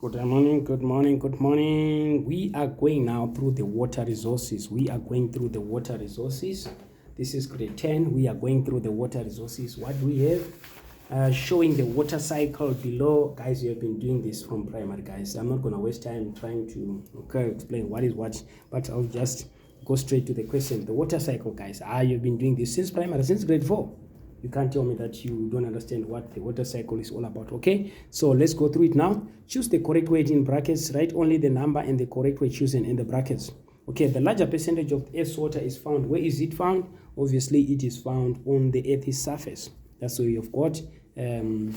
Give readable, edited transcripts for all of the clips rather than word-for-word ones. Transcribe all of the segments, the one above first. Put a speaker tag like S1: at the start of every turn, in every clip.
S1: Good morning, good morning, good morning. We are going now through the water resources. This is grade 10. We are going through the water resources. What do we have? Showing the water cycle below. Guys, you have been doing this from primary, guys. I'm not going to waste time trying to explain what is what, but I'll just go straight to the question. The water cycle, guys. You've been doing this since primary, since grade 4. You can't tell me that you don't understand what the water cycle is all about. Okay, so let's go through it now. Choose the correct weight in brackets. Write only the number and the correct weight chosen in the brackets. Okay, the larger percentage of Earth's water is found. Where is it found? Obviously, it is found on the Earth's surface. That's where you've got the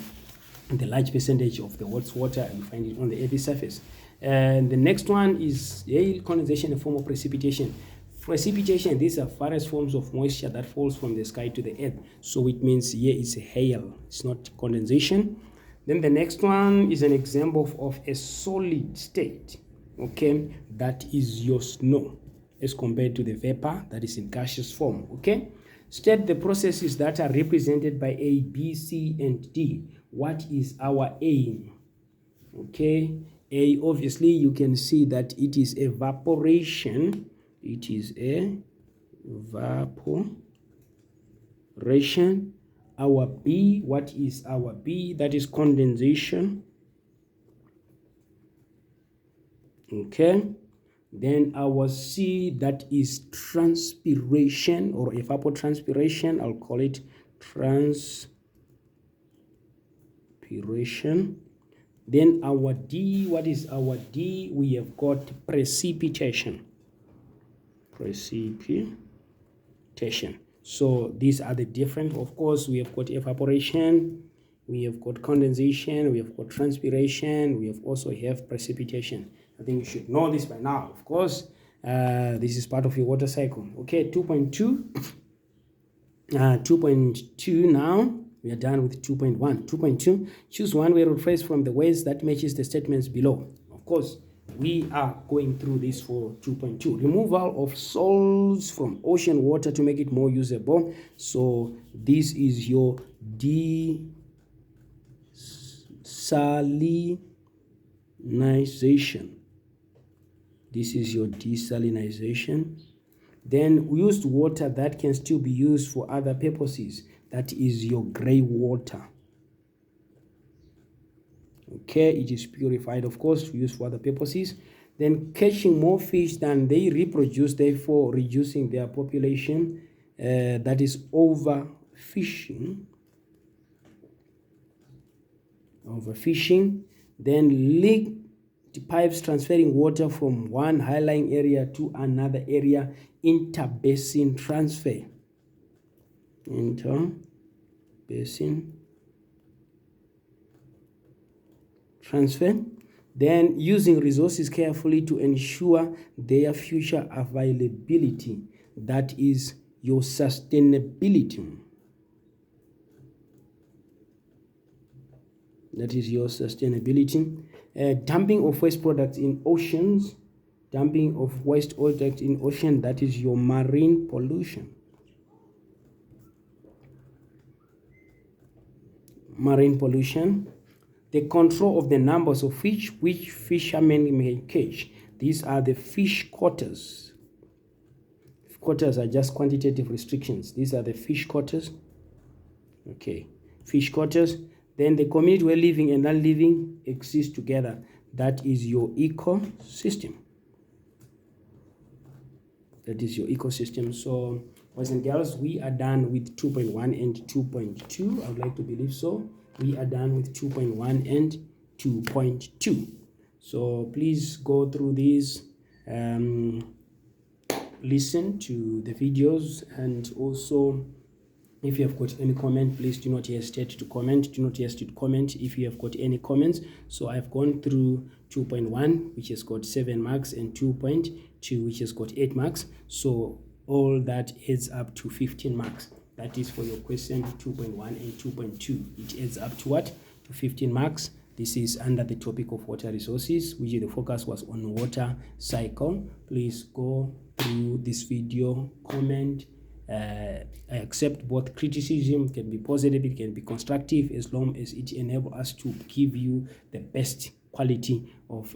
S1: large percentage of the world's water, and you find it on the Earth's surface. And the next one is hail condensation, a form of precipitation. Precipitation, these are various forms of moisture that falls from the sky to the earth. So it means here it's hail, it's not condensation. Then the next one is an example of a solid state, okay? That is your snow as compared to the vapor that is in gaseous form, okay? State the processes that are represented by A, B, C, and D. What is our aim? Okay, A, obviously you can see that it is evaporation. It is a evaporation. Our B, what is our B? That is condensation. Okay, then our C, that is transpiration or evapotranspiration. I'll call it transpiration. Then our D, what is our D? We have got precipitation. So these are the different. Of course, we have got evaporation, we have got condensation, we have got transpiration, we have also have precipitation. I think you should know this by now. Of course, this is part of your water cycle. Okay, 2.2. 2.2 now. We are done with 2.1. 2.2. Choose one word phrase from the words that matches the statements below. Of course, we are going through this for 2.2. Removal of salts from ocean water to make it more usable. So this is your desalinization. This is your desalinization. Then used water that can still be used for other purposes. That is your gray water. Okay, it is purified, of course, used for other purposes. Then catching more fish than they reproduce, therefore reducing their population. That is overfishing. Then leaked pipes transferring water from one high-lying area to another area. Interbasin transfer. Interbasin transfer. Then using resources carefully to ensure their future availability. That is your sustainability. Dumping of waste products in oceans. Dumping of waste products in ocean. That is your marine pollution. The control of the numbers of fish which fishermen may catch. These are the fish quotas. Quotas are just quantitative restrictions. These are the fish quotas. Okay, fish quotas. Then the community where living and non-living exist together. That is your ecosystem. So, boys and girls, we are done with 2.1 and 2.2. I would like to believe so. We are done with 2.1 and 2.2. So please go through these, listen to the videos, and also if you have got any comment, please do not hesitate to comment. If you have got any comments. So I've gone through 2.1, which has got 7 marks, and 2.2, which has got 8 marks. So all that adds up to 15 marks. That is for your question 2.1 and 2.2. It adds up to what? To 15 marks. This is under the topic of water resources, which the focus was on water cycle. Please go through this video, comment. I accept both criticism. It can be positive, it can be constructive, as long as it enables us to give you the best quality of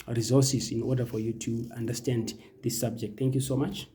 S1: resources in order for you to understand this subject. Thank you so much.